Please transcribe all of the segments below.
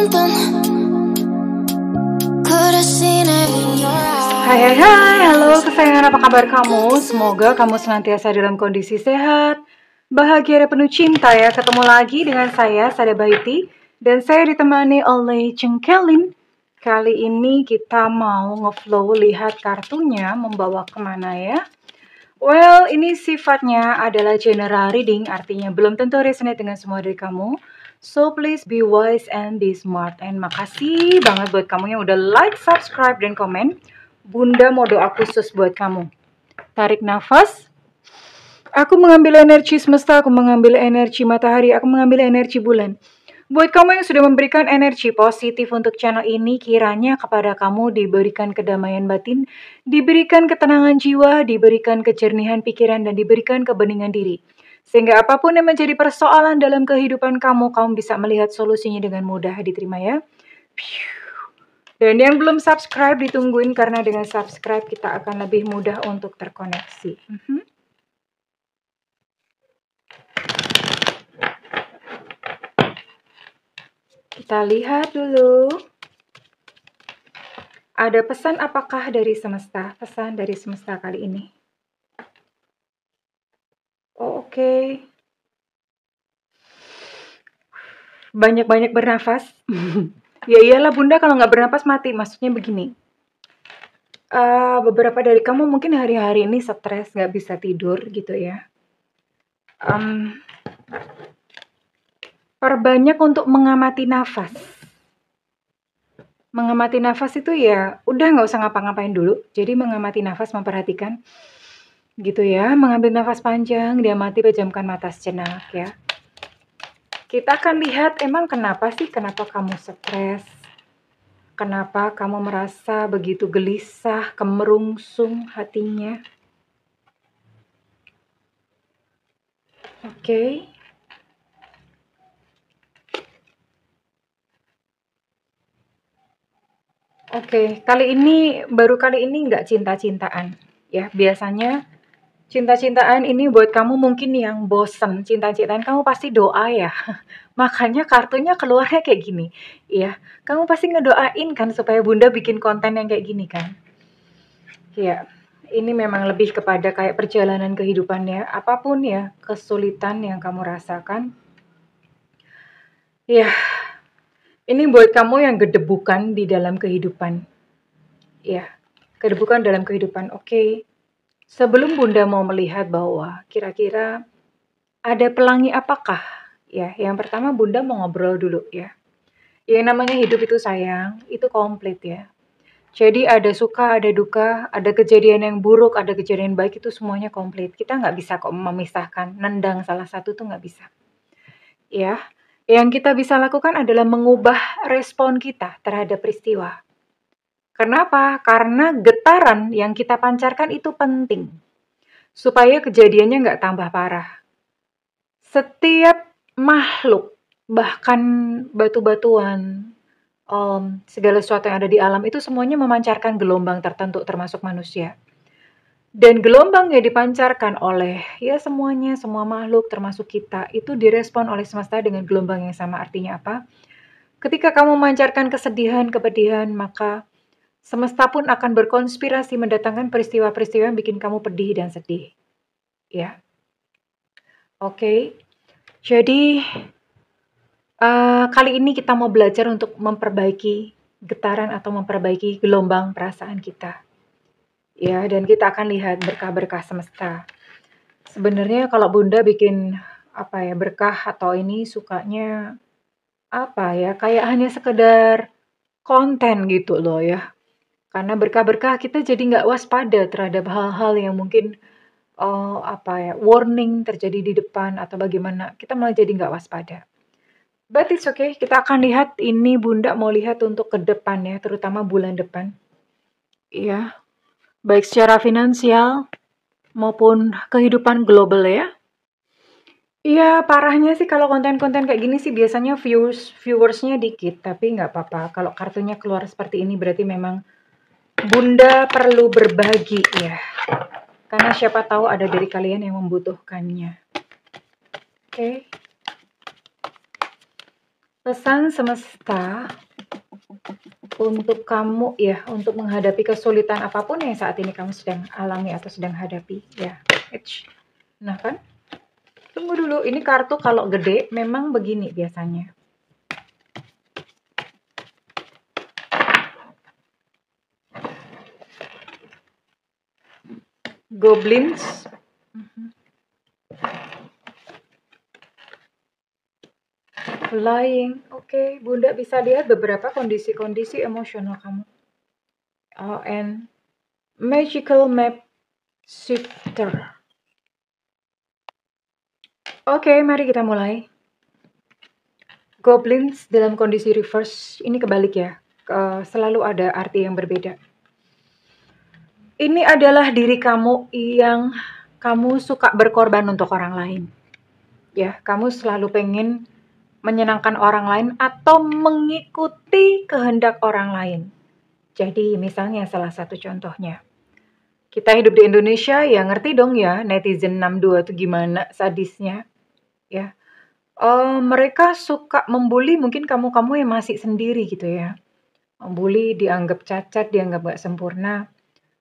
something. Could've seen it in your eyes. Hai, halo kesayangan, apa kabar kamu? Semoga kamu senantiasa dalam kondisi sehat, bahagia dan penuh cinta ya. Ketemu lagi dengan saya, Sada Baiti, dan saya ditemani oleh Cengkelin. Kali ini kita mau ngeflow lihat kartunya membawa kemana ya. Well, ini sifatnya adalah general reading, artinya belum tentu resonate dengan semua dari kamu. So please be wise and be smart. And makasih banget buat kamu yang udah like, subscribe, dan komen. Bunda mau doa khusus buat kamu. Tarik nafas. Aku mengambil energi semesta, aku mengambil energi matahari, aku mengambil energi bulan. Buat kamu yang sudah memberikan energi positif untuk channel ini, kiranya kepada kamu diberikan kedamaian batin, diberikan ketenangan jiwa, diberikan kejernihan pikiran, dan diberikan kebeningan diri. Sehingga apapun yang menjadi persoalan dalam kehidupan kamu, kamu bisa melihat solusinya dengan mudah. Diterima ya. Dan yang belum subscribe ditungguin, karena dengan subscribe kita akan lebih mudah untuk terkoneksi. Kita lihat dulu. Ada pesan apakah dari semesta? Pesan dari semesta kali ini. Oh, oke. Banyak-banyak bernafas. Ya iyalah bunda, kalau nggak bernafas mati. Maksudnya begini. Beberapa dari kamu mungkin hari-hari ini stres, nggak bisa tidur gitu ya. Perbanyak untuk mengamati nafas. Mengamati nafas itu ya udah nggak usah ngapa-ngapain dulu. Jadi mengamati nafas, memperhatikan gitu ya. Mengambil nafas panjang, diamati, pejamkan mata sejenak ya. Kita akan lihat emang kenapa kamu stres. Kenapa kamu merasa begitu gelisah, kemerungsung hatinya. Oke. Oke, baru kali ini nggak cinta-cintaan ya. Biasanya cinta-cintaan ini buat kamu mungkin yang bosen. Cinta-cintaan kamu pasti doa ya. Makanya kartunya keluarnya kayak gini. Ya, kamu pasti ngedoain kan supaya bunda bikin konten yang kayak gini kan. Ya, ini memang lebih kepada kayak perjalanan kehidupannya. Apapun ya kesulitan yang kamu rasakan. Ya, ini buat kamu yang gedebukan di dalam kehidupan. Ya, gedebukan dalam kehidupan. Oke. Sebelum bunda mau melihat bahwa kira-kira ada pelangi apakah? Ya, yang pertama bunda mau ngobrol dulu ya. Yang namanya hidup itu sayang, itu komplit ya. Jadi ada suka, ada duka, ada kejadian yang buruk, ada kejadian baik, itu semuanya komplit. Kita nggak bisa kok memisahkan, nendang salah satu tuh nggak bisa. Ya, yang kita bisa lakukan adalah mengubah respon kita terhadap peristiwa. Kenapa? Karena getaran yang kita pancarkan itu penting. Supaya kejadiannya nggak tambah parah. Setiap makhluk, bahkan batu-batuan, segala sesuatu yang ada di alam itu semuanya memancarkan gelombang tertentu termasuk manusia. Dan gelombang yang dipancarkan oleh ya semuanya, semua makhluk termasuk kita itu direspon oleh semesta dengan gelombang yang sama. Artinya apa? Ketika kamu memancarkan kesedihan, kepedihan, maka semesta pun akan berkonspirasi mendatangkan peristiwa-peristiwa yang bikin kamu pedih dan sedih. Ya. Oke. Jadi kali ini kita mau belajar untuk memperbaiki getaran atau memperbaiki gelombang perasaan kita. Ya, dan kita akan lihat berkah-berkah semesta. Sebenarnya kalau bunda bikin berkah atau ini sukanya kayak hanya sekedar konten gitu loh ya. Karena berkah-berkah kita jadi nggak waspada terhadap hal-hal yang mungkin warning terjadi di depan atau bagaimana. Kita malah jadi nggak waspada. But it's okay, kita akan lihat ini bunda mau lihat untuk ke depan ya, terutama bulan depan. Iya. Baik secara finansial maupun kehidupan global ya. Iya, parahnya sih kalau konten-konten kayak gini sih biasanya viewersnya dikit, tapi nggak apa-apa. Kalau kartunya keluar seperti ini berarti memang bunda perlu berbagi ya. Karena siapa tahu ada dari kalian yang membutuhkannya. Oke. Pesan semesta untuk kamu ya, untuk menghadapi kesulitan apapun yang saat ini kamu sedang alami atau sedang hadapi ya. Nah kan, tunggu dulu, ini kartu kalau gede memang begini biasanya. Goblins. Flying. Oke, Bunda bisa lihat beberapa kondisi-kondisi emosional kamu. And magical map shifter. Oke, mari kita mulai. Goblins dalam kondisi reverse, ini kebalik ya. Selalu ada arti yang berbeda. Ini adalah diri kamu yang kamu suka berkorban untuk orang lain. Ya, kamu selalu pengen menyenangkan orang lain atau mengikuti kehendak orang lain. Jadi misalnya salah satu contohnya, kita hidup di Indonesia ya, ngerti dong ya netizen 62 itu gimana sadisnya ya. Mereka suka membuli mungkin kamu-kamu yang masih sendiri gitu ya. Membuli dianggap cacat, dianggap gak sempurna.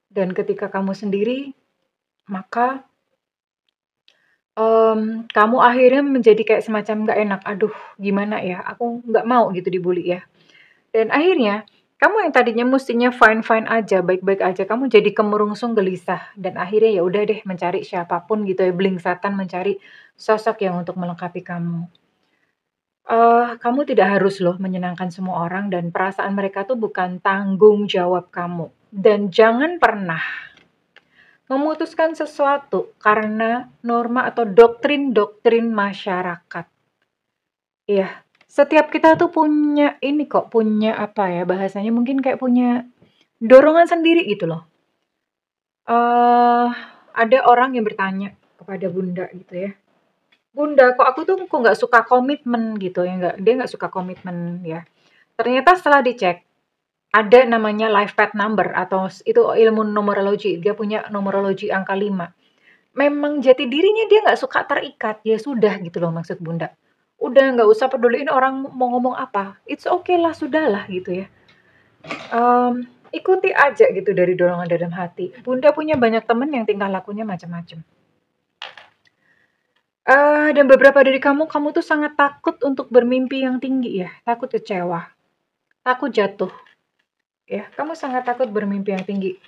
Dan ketika kamu sendiri, maka kamu akhirnya menjadi kayak semacam gak enak. Aduh, gimana ya? Aku gak mau gitu dibully ya. Dan akhirnya kamu yang tadinya mestinya fine-fine aja, baik-baik aja, kamu jadi kemurungsung gelisah. Dan akhirnya ya udah deh mencari siapapun gitu ya, blingsatan mencari sosok yang untuk melengkapi kamu. Kamu tidak harus loh menyenangkan semua orang dan perasaan mereka tuh bukan tanggung jawab kamu. Dan jangan pernah memutuskan sesuatu karena norma atau doktrin-doktrin masyarakat. Iya, setiap kita tuh punya ini kok, punya apa ya bahasanya, mungkin kayak punya dorongan sendiri gitu loh. Ada orang yang bertanya kepada Bunda gitu ya, Bunda, kok aku tuh kok nggak suka komitmen gitu ya, dia nggak suka komitmen ya. Ternyata setelah dicek, ada namanya life path number atau itu ilmu numerologi, dia punya numerologi angka 5. Memang jati dirinya dia nggak suka terikat, ya sudah gitu loh maksud Bunda. Udah nggak usah peduliin orang mau ngomong apa, it's okay lah, sudahlah gitu ya. Ikuti aja gitu dari dorongan dalam hati. Bunda punya banyak temen yang tingkah lakunya macam-macam. Dan beberapa dari kamu tuh sangat takut untuk bermimpi yang tinggi ya, takut kecewa, takut jatuh. Ya, kamu sangat takut bermimpi yang tinggi.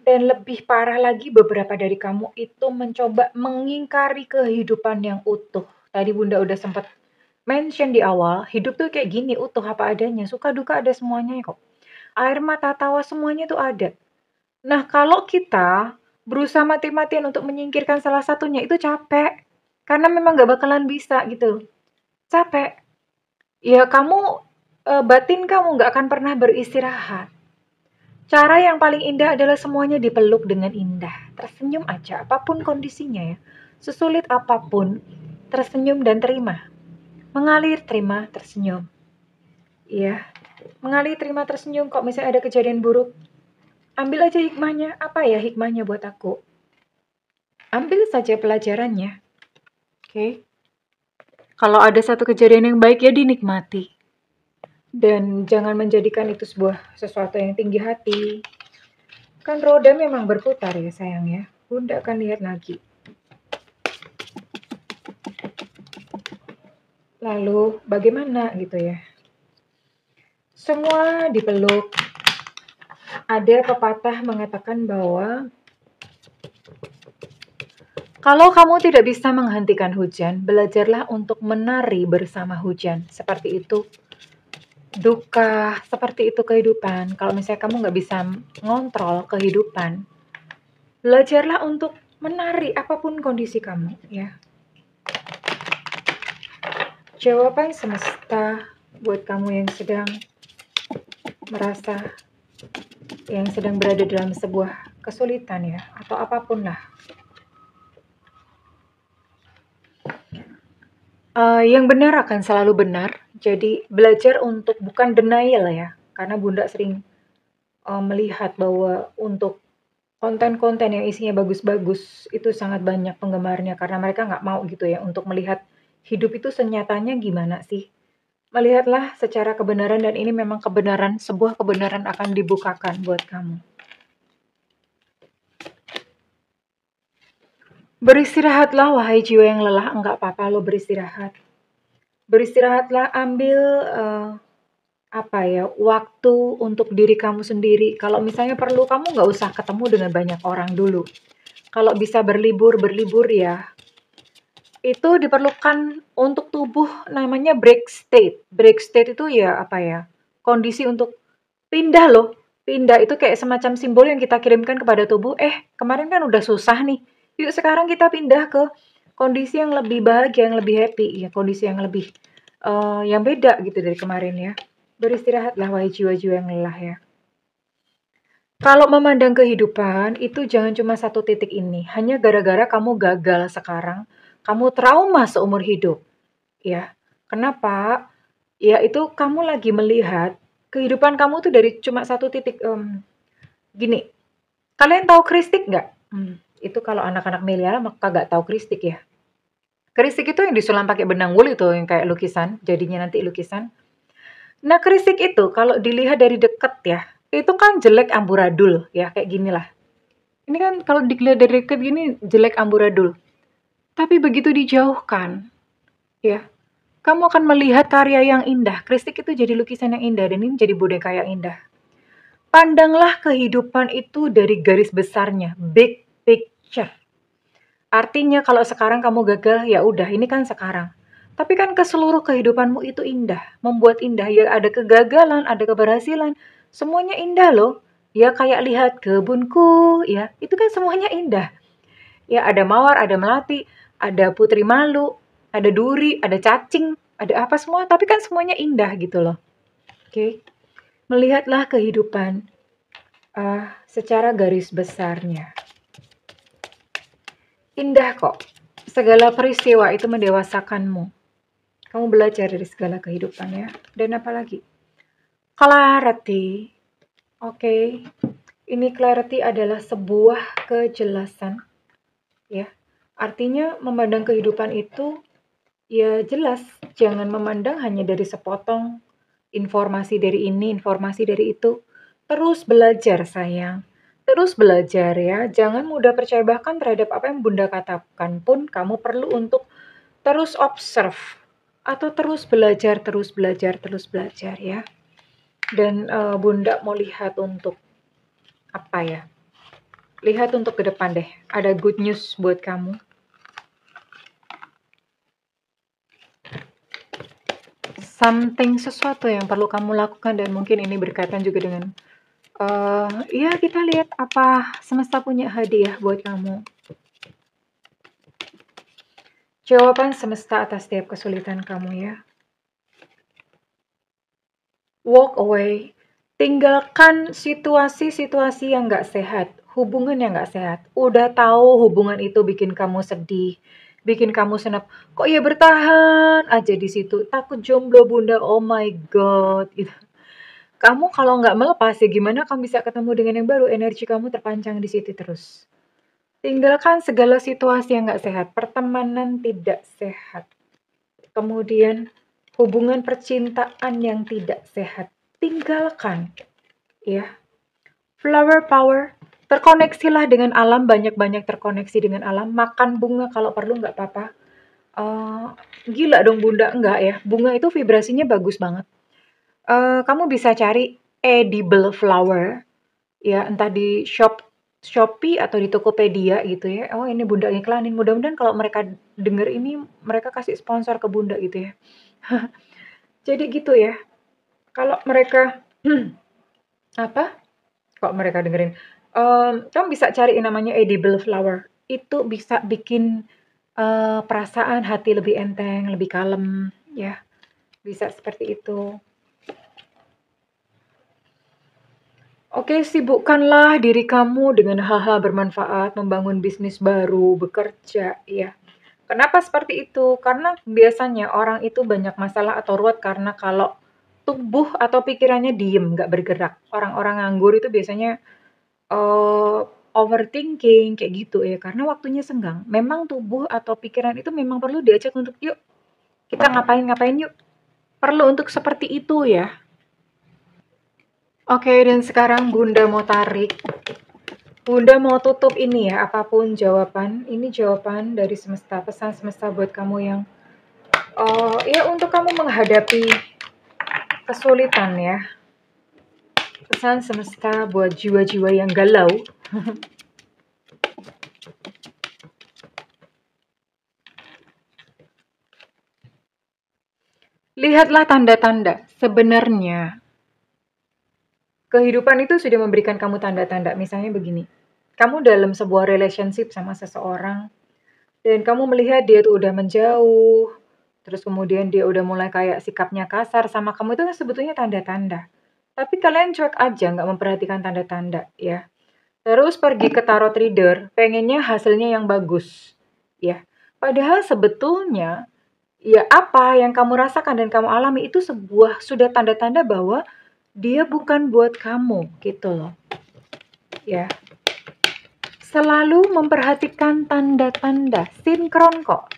Dan lebih parah lagi beberapa dari kamu itu mencoba mengingkari kehidupan yang utuh. Tadi Bunda udah sempat mention di awal, hidup tuh kayak gini, utuh apa adanya, suka duka ada semuanya kok. Air mata tawa semuanya tuh ada. Nah, kalau kita berusaha mati-matian untuk menyingkirkan salah satunya itu capek. Karena memang gak bakalan bisa gitu. Capek. Ya kamu, batin kamu gak akan pernah beristirahat. Cara yang paling indah adalah semuanya dipeluk dengan indah. Tersenyum aja, apapun kondisinya ya. Sesulit apapun, tersenyum dan terima. Mengalir, terima, tersenyum. Iya, mengalir, terima, tersenyum. Kok misalnya ada kejadian buruk, ambil aja hikmahnya. Apa ya hikmahnya buat aku? Ambil saja pelajarannya. Oke. Kalau ada satu kejadian yang baik ya dinikmati. Dan jangan menjadikan itu sesuatu yang tinggi hati. Kan roda memang berputar ya sayang ya. Bunda akan lihat lagi. Lalu bagaimana gitu ya. Semua dipeluk. Ada pepatah mengatakan bahwa kalau kamu tidak bisa menghentikan hujan, belajarlah untuk menari bersama hujan. Seperti itu duka, seperti itu kehidupan. Kalau misalnya kamu nggak bisa ngontrol kehidupan, belajarlah untuk menari apapun kondisi kamu ya. Jawaban semesta buat kamu yang sedang merasa, yang sedang berada dalam sebuah kesulitan ya, atau apapun lah. Yang benar akan selalu benar. Jadi belajar untuk bukan denial ya, karena Bunda sering melihat bahwa untuk konten-konten yang isinya bagus-bagus itu sangat banyak penggemarnya karena mereka nggak mau gitu ya untuk melihat Hidup itu senyatanya gimana sih? Melihatlah secara kebenaran dan ini memang kebenaran, sebuah kebenaran akan dibukakan buat kamu. Beristirahatlah wahai jiwa yang lelah, enggak apa-apa lo beristirahat. Beristirahatlah, ambil waktu untuk diri kamu sendiri. Kalau misalnya perlu, kamu nggak usah ketemu dengan banyak orang dulu. Kalau bisa berlibur, berlibur ya. Itu diperlukan untuk tubuh namanya break state. Break state itu ya kondisi untuk pindah loh. Pindah itu kayak semacam simbol yang kita kirimkan kepada tubuh. Kemarin kan udah susah nih. Yuk sekarang kita pindah ke kondisi yang lebih bahagia, yang lebih happy. Ya, kondisi yang lebih yang beda gitu dari kemarin ya. Beristirahatlah wahai jiwa-jiwa yang lelah ya. Kalau memandang kehidupan itu jangan cuma satu titik ini. Hanya gara-gara kamu gagal sekarang, kamu trauma seumur hidup. Ya, kenapa? Ya itu kamu lagi melihat kehidupan kamu tuh dari cuma satu titik. Gini, kalian tahu kristik nggak? Itu kalau anak-anak milenial maka nggak tahu kristik ya. Kristik itu yang disulam pakai benang wool itu yang kayak lukisan, jadinya nanti lukisan. Nah, kristik itu kalau dilihat dari dekat ya, itu kan jelek amburadul ya, kayak gini lah. Ini kan kalau dilihat dari dekat gini jelek amburadul. Tapi begitu dijauhkan, ya, kamu akan melihat karya yang indah. Kristik itu jadi lukisan yang indah dan ini jadi boneka yang indah. Pandanglah kehidupan itu dari garis besarnya, big picture. Artinya kalau sekarang kamu gagal, ya udah, ini kan sekarang. Tapi kan ke seluruh kehidupanmu itu indah, membuat indah. Ya ada kegagalan, ada keberhasilan, semuanya indah loh. Ya kayak lihat kebunku, ya itu kan semuanya indah. Ya ada mawar, ada melati, ada putri malu, ada duri, ada cacing, ada apa semua. Tapi kan semuanya indah gitu loh. Oke, melihatlah kehidupan secara garis besarnya. Indah kok. Segala peristiwa itu mendewasakanmu. Kamu belajar dari segala kehidupan ya. Dan apalagi? Clarity. Oke. Ini clarity adalah sebuah kejelasan. Ya. Artinya memandang kehidupan itu ya jelas. Jangan memandang hanya dari sepotong informasi dari ini, informasi dari itu. Terus belajar sayang. Terus belajar ya. Jangan mudah percaya bahkan terhadap apa yang Bunda katakan pun kamu perlu untuk terus observe atau terus belajar, terus belajar, terus belajar ya. Dan Bunda mau lihat untuk apa ya? Lihat untuk ke depan deh. Ada good news buat kamu. Sesuatu yang perlu kamu lakukan dan mungkin ini berkaitan juga dengan ya kita lihat apa semesta punya hadiah buat kamu. Jawaban semesta atas setiap kesulitan kamu ya. Walk away. Tinggalkan situasi-situasi yang gak sehat. Hubungan yang gak sehat. Udah tahu hubungan itu bikin kamu sedih. Bikin kamu senap. Kok ya bertahan aja di situ. Takut jomblo Bunda. Oh my God. Gitu. Kamu kalau nggak melepas ya gimana kamu bisa ketemu dengan yang baru. Energi kamu terpancang di situ terus. Tinggalkan segala situasi yang gak sehat. Pertemanan tidak sehat. Kemudian hubungan percintaan yang tidak sehat. Tinggalkan. Ya. Flower power. Terkoneksilah dengan alam. Banyak-banyak terkoneksi dengan alam. Makan bunga kalau perlu nggak apa-apa. Gila dong Bunda. Enggak ya. Bunga itu vibrasinya bagus banget. Kamu bisa cari edible flower. Ya entah di Shopee atau di Tokopedia gitu ya. Oh ini Bunda iklanin. Mudah-mudahan kalau mereka denger ini, mereka kasih sponsor ke Bunda gitu ya. Jadi gitu ya. Kalau mereka apa? Kok mereka dengerin? Kamu bisa cari namanya edible flower. Itu bisa bikin perasaan hati lebih enteng, lebih kalem, ya. Bisa seperti itu. Oke, sibukkanlah diri kamu dengan hal-hal bermanfaat, membangun bisnis baru, bekerja, ya. Kenapa seperti itu? Karena biasanya orang itu banyak masalah atau ruwet karena kalau tubuh atau pikirannya diem, nggak bergerak. Orang-orang nganggur itu biasanya overthinking kayak gitu ya, karena waktunya senggang. Memang tubuh atau pikiran itu memang perlu diajak untuk, "Yuk Kita ngapain-ngapain yuk. Perlu untuk seperti itu ya. Oke, dan sekarang Bunda mau tarik. Bunda mau tutup ini ya, apapun jawaban. Ini jawaban dari semesta, pesan semesta buat kamu yang ya untuk kamu menghadapi kesulitan ya. Pesan semesta buat jiwa-jiwa yang galau. Lihatlah tanda-tanda. Sebenarnya kehidupan itu sudah memberikan kamu tanda-tanda. Misalnya begini. Kamu dalam sebuah relationship sama seseorang dan kamu melihat dia tuh udah menjauh. Terus kemudian dia udah mulai kayak sikapnya kasar sama kamu, itu kan sebetulnya tanda-tanda. Tapi kalian cuek aja, nggak memperhatikan tanda-tanda ya. Terus pergi ke tarot reader, pengennya hasilnya yang bagus ya. Padahal sebetulnya ya apa yang kamu rasakan dan kamu alami itu sudah tanda-tanda bahwa dia bukan buat kamu gitu loh. Ya. Selalu memperhatikan tanda-tanda, sinkron kok.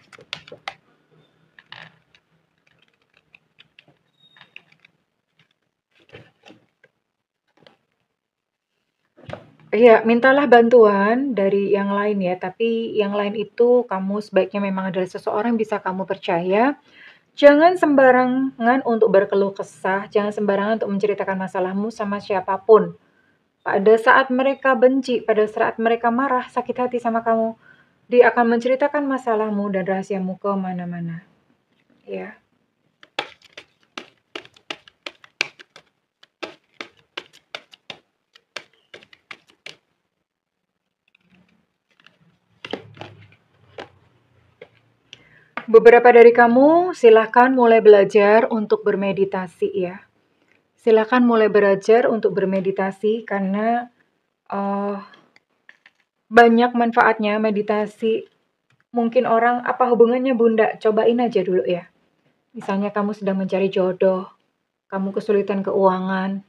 Iya, mintalah bantuan dari yang lain ya, tapi yang lain itu kamu sebaiknya memang adalah seseorang yang bisa kamu percaya. Jangan sembarangan untuk berkeluh kesah, jangan sembarangan untuk menceritakan masalahmu sama siapapun. Pada saat mereka benci, pada saat mereka marah, sakit hati sama kamu, dia akan menceritakan masalahmu dan rahasiamu ke mana-mana. Ya. Beberapa dari kamu silahkan mulai belajar untuk bermeditasi ya. Silahkan mulai belajar untuk bermeditasi karena banyak manfaatnya meditasi. Mungkin orang, apa hubungannya Bunda? Cobain aja dulu ya. Misalnya kamu sedang mencari jodoh, kamu kesulitan keuangan,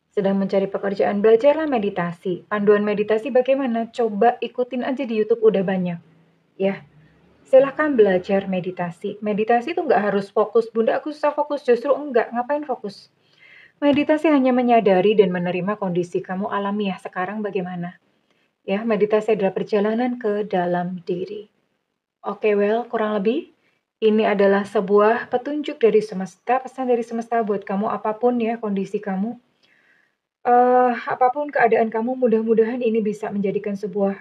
sedang mencari pekerjaan, belajarlah meditasi. Panduan meditasi bagaimana? Coba ikutin aja di YouTube, udah banyak. Ya, silahkan belajar meditasi. Meditasi itu nggak harus fokus. Bunda, aku susah fokus. Justru enggak. Ngapain fokus? Meditasi hanya menyadari dan menerima kondisi kamu alamiah sekarang bagaimana. Ya, meditasi adalah perjalanan ke dalam diri. Oke, well, kurang lebih ini adalah sebuah petunjuk dari semesta, pesan dari semesta buat kamu apapun ya kondisi kamu. Apapun keadaan kamu, mudah-mudahan ini bisa menjadikan sebuah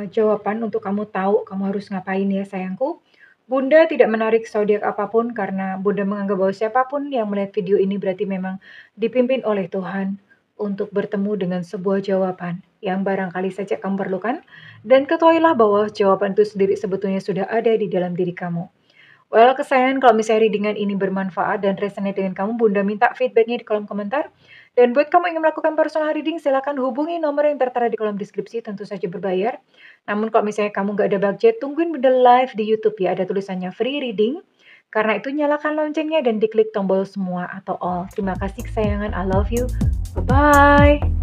jawaban untuk kamu tahu kamu harus ngapain ya sayangku. Bunda tidak menarik zodiak apapun karena Bunda menganggap bahwa siapapun yang melihat video ini berarti memang dipimpin oleh Tuhan untuk bertemu dengan sebuah jawaban yang barangkali saja kamu perlukan. Dan ketahuilah bahwa jawaban itu sendiri sebetulnya sudah ada di dalam diri kamu. Well, kesayangan kalau misalnya readingan ini bermanfaat dan resonate dengan kamu, Bunda minta feedbacknya di kolom komentar. Dan buat kamu yang ingin melakukan personal reading, silakan hubungi nomor yang tertera di kolom deskripsi, tentu saja berbayar. Namun kalau misalnya kamu nggak ada budget, tungguin Bunda live di YouTube ya, ada tulisannya free reading. Karena itu nyalakan loncengnya dan diklik tombol semua atau all. Terima kasih kesayangan, I love you. Bye-bye.